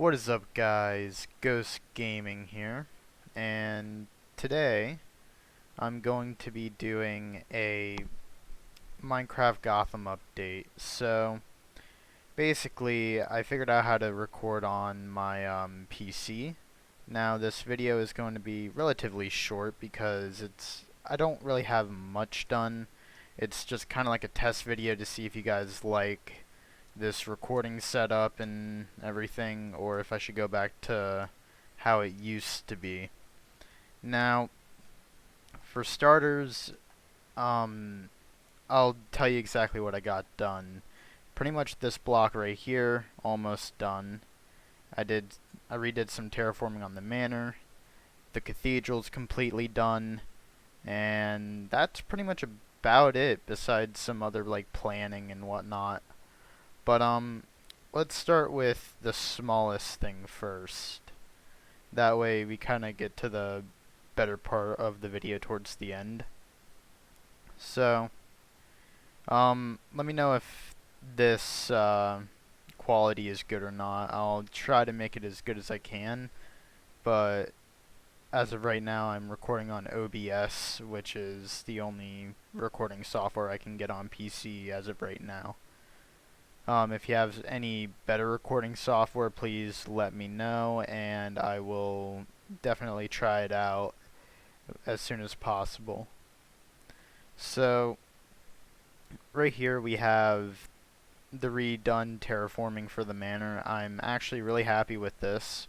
What is up, guys? Ghost Gaming here, and today I'm going to be doing a Minecraft Gotham update. So basically, I figured out how to record on my PC. Now this video is going to be relatively short because I don't really have much done. It's just kind of like a test video to see if you guys like this recording setup and everything, or if I should go back to how it used to be. Now, for starters, I'll tell you exactly what I got done. Pretty much this block right here, almost done. I redid some terraforming on the manor. The cathedral's completely done, and that's pretty much about it. Besides some other like planning and whatnot. But let's start with the smallest thing first. That way we kind of get to the better part of the video towards the end. So, let me know if this quality is good or not. I'll try to make it as good as I can, but as of right now I'm recording on OBS, which is the only recording software I can get on PC as of right now. If you have any better recording software, please let me know, and I will definitely try it out as soon as possible. So, right here we have the redone terraforming for the manor. I'm actually really happy with this,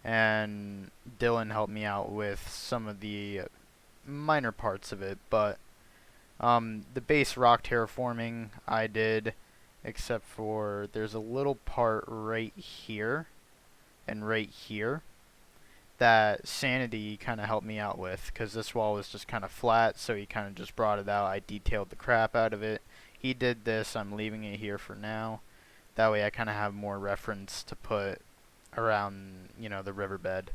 and Dylan helped me out with some of the minor parts of it, but the base rock terraforming I did, except for there's a little part right here and right here that Sanity kind of helped me out with, because this wall was just kind of flat, so he kind of just brought it out. I detailed the crap out of it. He did this. I'm leaving it here for now. That way I kind of have more reference to put around, the riverbed.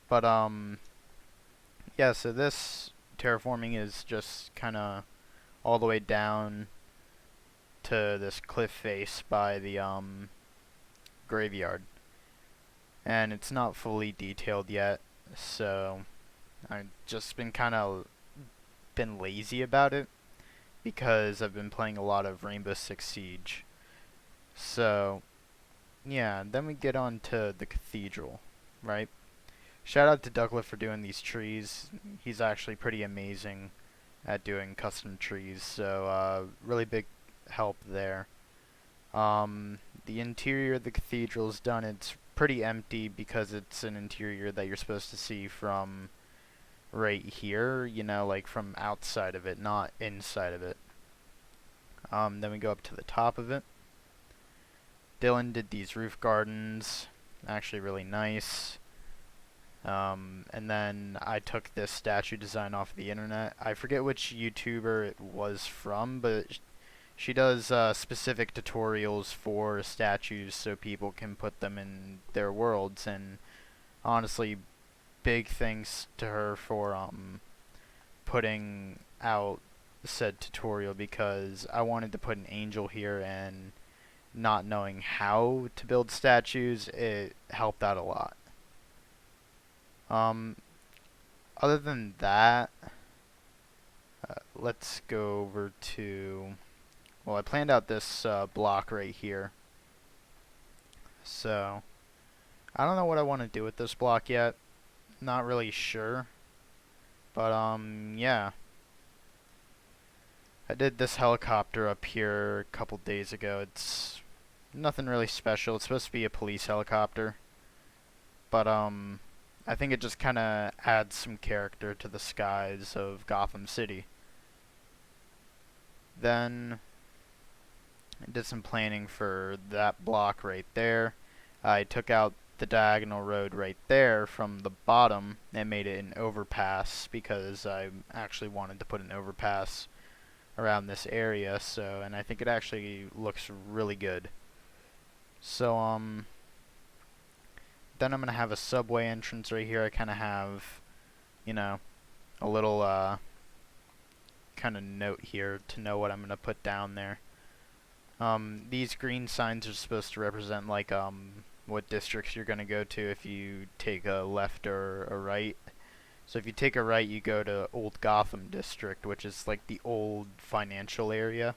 But yeah, so this terraforming is just kind of all the way down to this cliff face by the graveyard, and it's not fully detailed yet, so I've just been lazy about it because I've been playing a lot of Rainbow Six Siege. So yeah, then we get on to the cathedral, right? Shout out to Douglas for doing these trees. He's actually pretty amazing at doing custom trees, so really big help there. The interior of the cathedral is done. It's pretty empty because it's an interior that you're supposed to see from right here, like from outside of it, not inside of it. Then we go up to the top of it. Dylan did these roof gardens, actually really nice. And then I took this statue design off the internet. I forget which YouTuber it was from, but she does specific tutorials for statues so people can put them in their worlds, and honestly, big thanks to her for putting out said tutorial, because I wanted to put an angel here, and not knowing how to build statues, it helped out a lot. Other than that, let's go over to... Well, I planned out this block right here. So, I don't know what I want to do with this block yet. Not really sure. But, yeah. I did this helicopter up here a couple days ago. It's nothing really special. It's supposed to be a police helicopter. But, I think it just kind of adds some character to the skies of Gotham City. Then I did some planning for that block right there. I took out the diagonal road right there from the bottom and made it an overpass, because I actually wanted to put an overpass around this area, and I think it actually looks really good. So then I'm gonna have a subway entrance right here. I kind of have, a little kind of note here to know what I'm gonna put down there. These green signs are supposed to represent like what districts you're going to go to if you take a left or a right. So if you take a right, you go to Old Gotham district, which is like the old financial area,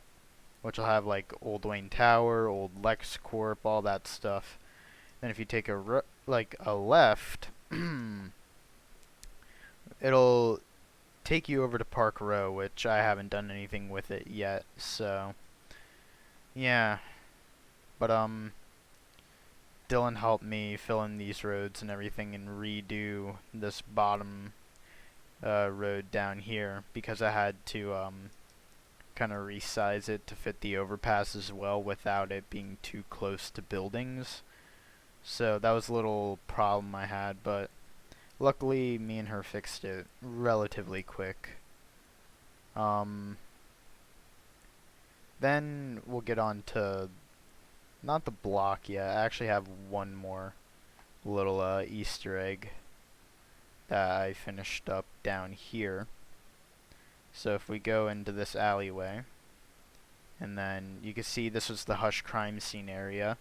which will have like Old Wayne Tower, Old LexCorp, all that stuff. Then if you take a left, it'll take you over to Park Row, which I haven't done anything with it yet. So yeah, but Dylan helped me fill in these roads and everything and redo this bottom road down here because I had to kind of resize it to fit the overpass as well without it being too close to buildings. So that was a little problem I had, but luckily me and her fixed it relatively quick. Then we'll get on to not the block yet. I actually have one more little Easter egg that I finished up down here. So if we go into this alleyway, and then you can see this was the hush crime scene area,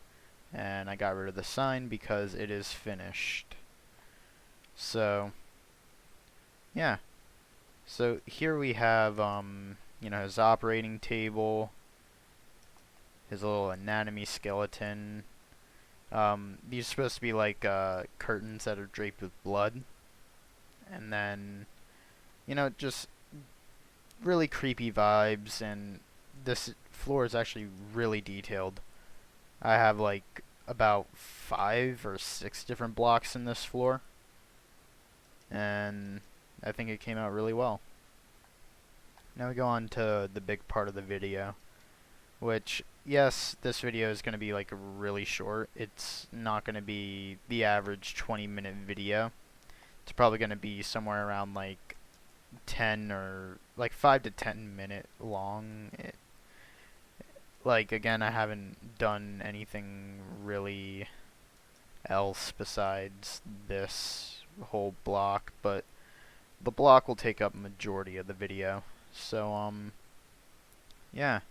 and I got rid of the sign because it is finished. So yeah, so here we have his operating table, his little anatomy skeleton. These are supposed to be like curtains that are draped with blood, and then just really creepy vibes. And this floor is actually really detailed. I have like about 5 or 6 different blocks in this floor, and I think it came out really well. Now we go on to the big part of the video, which, yes, this video is going to be like really short. It's not going to be the average 20-minute video. It's probably going to be somewhere around like 10 or like 5 to 10 minute long. Like, again, I haven't done anything really else besides this whole block, but the block will take up majority of the video. So yeah,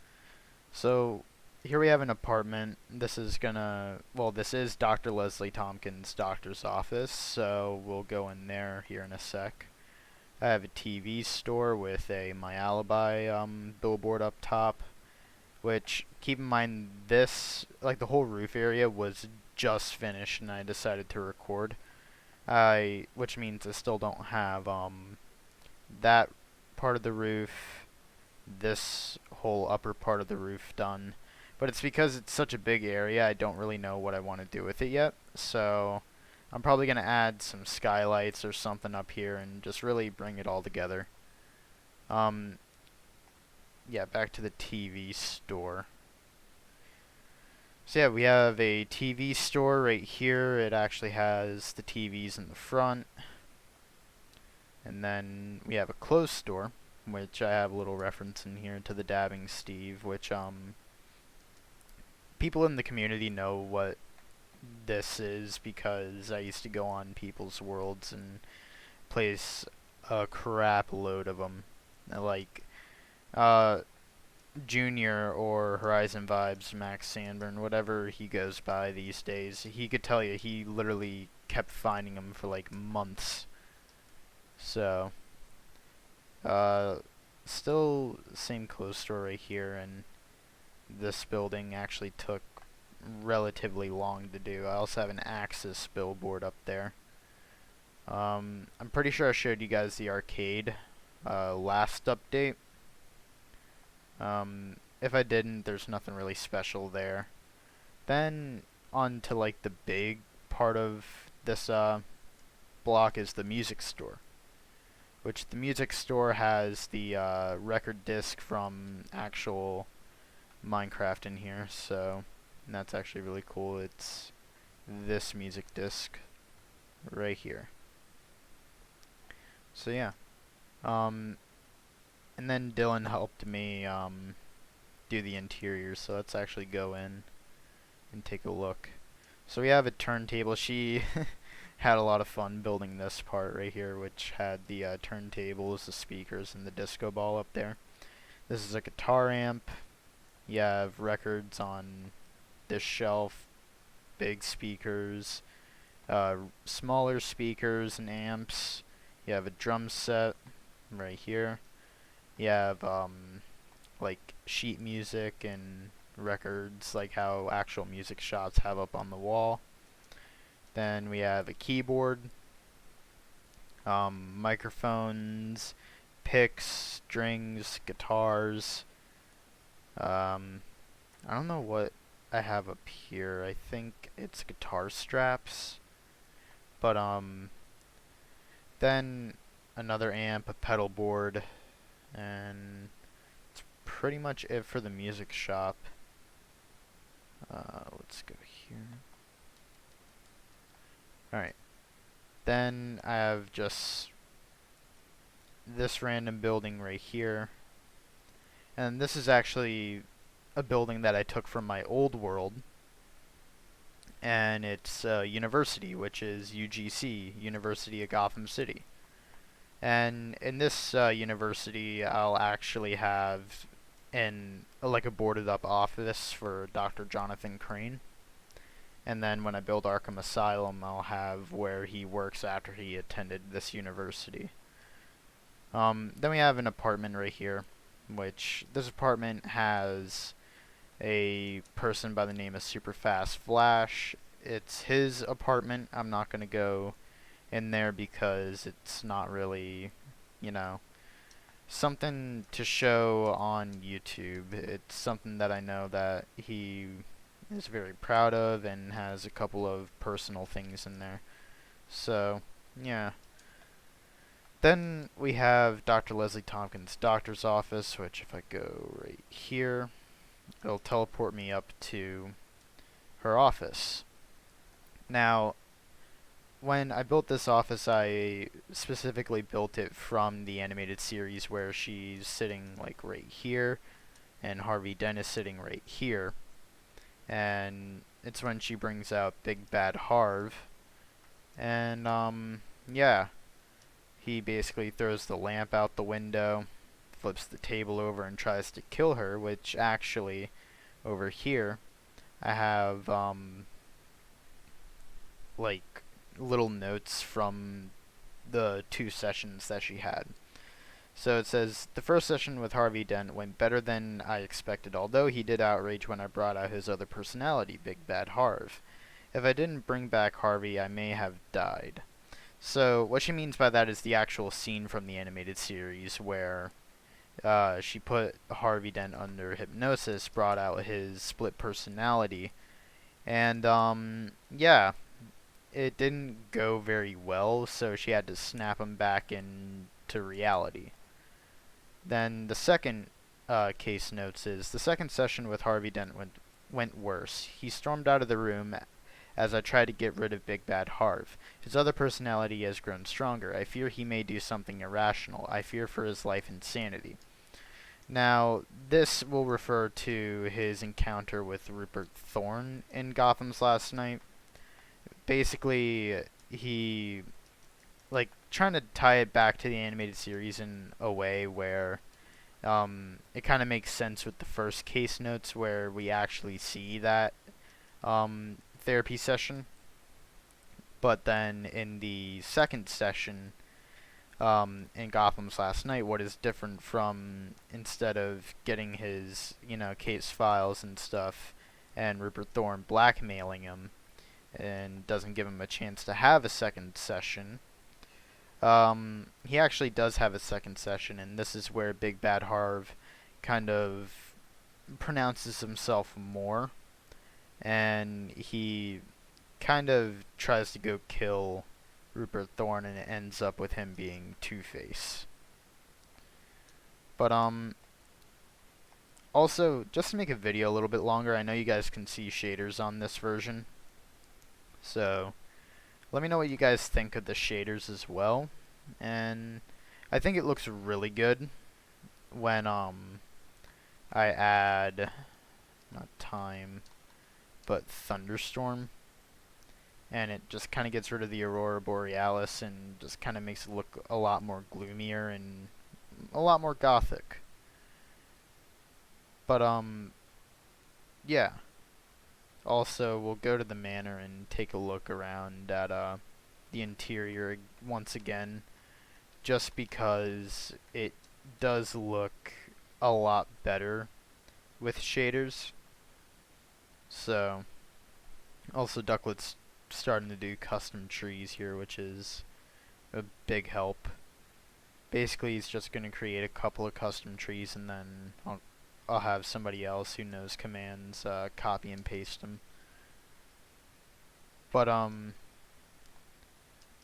so here we have an apartment. This is Dr. Leslie Tompkins' doctor's office, so we'll go in there here in a sec. I have a TV store with a My Alibi billboard up top, which, keep in mind, this, like, the whole roof area was just finished and I decided to record. Which means I still don't have that part of the roof, this whole upper part of the roof done. But it's because it's such a big area, I don't really know what I want to do with it yet. So I'm probably going to add some skylights or something up here and just really bring it all together. Yeah, back to the TV store. So yeah, we have a TV store right here. It actually has the TVs in the front. And then we have a clothes store, which I have a little reference in here to the Dabbing Steve, which people in the community know what this is because I used to go on People's Worlds and place a crap load of them. Like Junior or Horizon Vibes, Max Sandburn, whatever he goes by these days, he could tell you he literally kept finding them for like months. So still same clothes store right here, and this building actually took relatively long to do. I also have an Axis billboard up there. I'm pretty sure I showed you guys the arcade last update. If I didn't, there's nothing really special there. Then on to like the big part of this block is the music store, which the music store has the record disc from actual Minecraft in here, so that's actually really cool. It's this music disc right here. So yeah, and then Dylan helped me do the interior, so let's actually go in and take a look. So we have a turntable. She had a lot of fun building this part right here, which had the turntables, the speakers, and the disco ball up there. This is a guitar amp. You have records on this shelf. big speakers, smaller speakers and amps. You have a drum set right here. You have like sheet music and records, like how actual music shops have up on the wall. Then we have a keyboard, microphones, picks, strings, guitars. I don't know what I have up here. I think it's guitar straps. But then another amp, a pedal board, and it's pretty much it for the music shop. Let's go here. Alright. Then I have just this random building right here. And this is actually a building that I took from my old world. And it's a university, which is UGC, University of Gotham City. And in this university, I'll actually have like a boarded up office for Dr. Jonathan Crane. And then when I build Arkham Asylum, I'll have where he works after he attended this university. Then we have an apartment right here, which this apartment has a person by the name of Superfast Flash. It's his apartment. I'm not going to go in there because it's not really, you know, something to show on YouTube. It's something that I know that he is very proud of and has a couple of personal things in there. So, yeah. Then we have Dr. Leslie Tompkins' doctor's office, which if I go right here, it'll teleport me up to her office. Now, when I built this office, I specifically built it from the animated series where she's sitting like right here and Harvey Dent is sitting right here. And it's when she brings out Big Bad Harv. And yeah, he basically throws the lamp out the window, flips the table over and tries to kill her, which actually over here I have like little notes from the 2 sessions that she had. So it says, the first session with Harvey Dent went better than I expected, although he did outrage when I brought out his other personality, Big Bad Harv. If I didn't bring back Harvey, I may have died. So what she means by that is the actual scene from the animated series where she put Harvey Dent under hypnosis, brought out his split personality, and yeah, it didn't go very well, so she had to snap him back into reality. Then the second case notes is, the second session with Harvey Dent went worse. He stormed out of the room as I tried to get rid of Big Bad Harv. His other personality has grown stronger. I fear he may do something irrational. I fear for his life and sanity. Now, this will refer to his encounter with Rupert Thorne in Gotham's Last Night. Basically, he, like, trying to tie it back to the animated series in a way where it kind of makes sense with the first case notes where we actually see that therapy session. But then in the second session, in Gotham's Last Night, what is different from, instead of getting his, case files and stuff, and Rupert Thorne blackmailing him, and doesn't give him a chance to have a second session, he actually does have a second session, and this is where Big Bad Harv kind of pronounces himself more, and he kind of tries to go kill Rupert Thorne, and it ends up with him being Two-Face. But also, just to make a video a little bit longer, I know you guys can see shaders on this version, so let me know what you guys think of the shaders as well. And I think it looks really good when I add, not time, but thunderstorm. And it just kind of gets rid of the Aurora Borealis and just kind of makes it look a lot more gloomier and a lot more gothic. But yeah. Also, we'll go to the manor and take a look around at the interior once again, just because it does look a lot better with shaders. So, also Ducklet's starting to do custom trees here, which is a big help. Basically, he's just going to create a couple of custom trees, and then I'll have somebody else who knows commands copy and paste them. But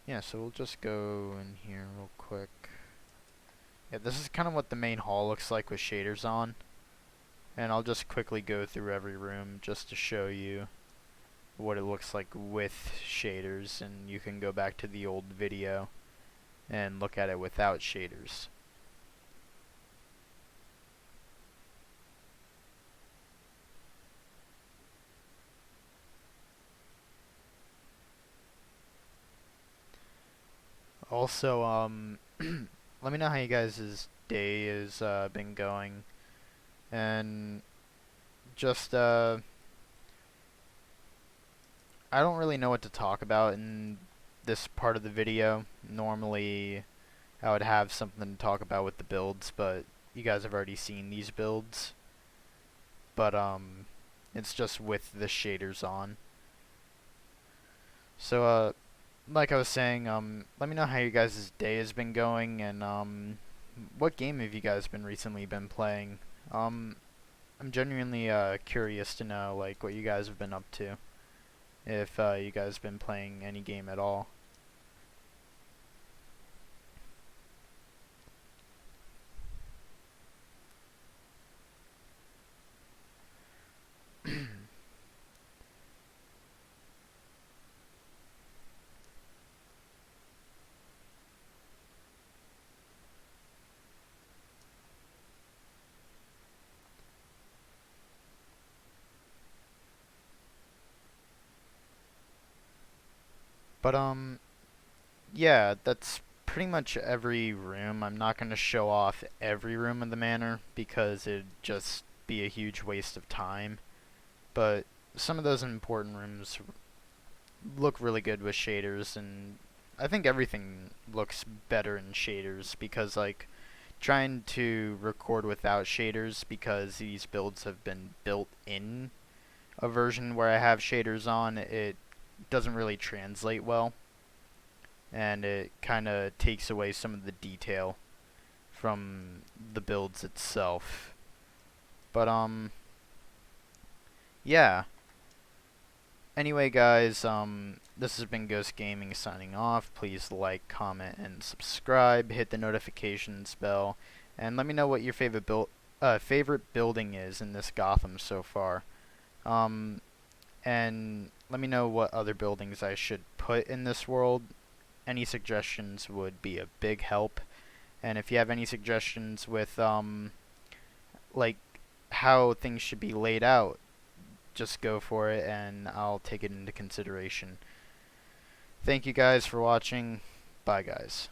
yeah, so we'll just go in here real quick. Yeah, this is kind of what the main hall looks like with shaders on. And I'll just quickly go through every room just to show you what it looks like with shaders, and you can go back to the old video and look at it without shaders. Also, let me know how you guys' day has been going, and just I don't really know what to talk about in this part of the video. Normally, I would have something to talk about with the builds, but you guys have already seen these builds. But it's just with the shaders on. So like I was saying, let me know how you guys' day has been going, and what game have you guys recently been playing? I'm genuinely curious to know like what you guys have been up to, if you guys have been playing any game at all. But yeah, that's pretty much every room. I'm not going to show off every room of the manor because it'd just be a huge waste of time. But some of those important rooms look really good with shaders, and I think everything looks better in shaders because like trying to record without shaders, because these builds have been built in a version where I have shaders on, it doesn't really translate well, and it kind of takes away some of the detail from the builds itself. But yeah. Anyway, guys, this has been Ghost Gaming signing off. Please like, comment, and subscribe. Hit the notifications bell, and let me know what your favorite building is in this Gotham so far. And let me know what other buildings I should put in this world. Any suggestions would be a big help. And if you have any suggestions with like how things should be laid out, just go for it and I'll take it into consideration. Thank you guys for watching. Bye, guys.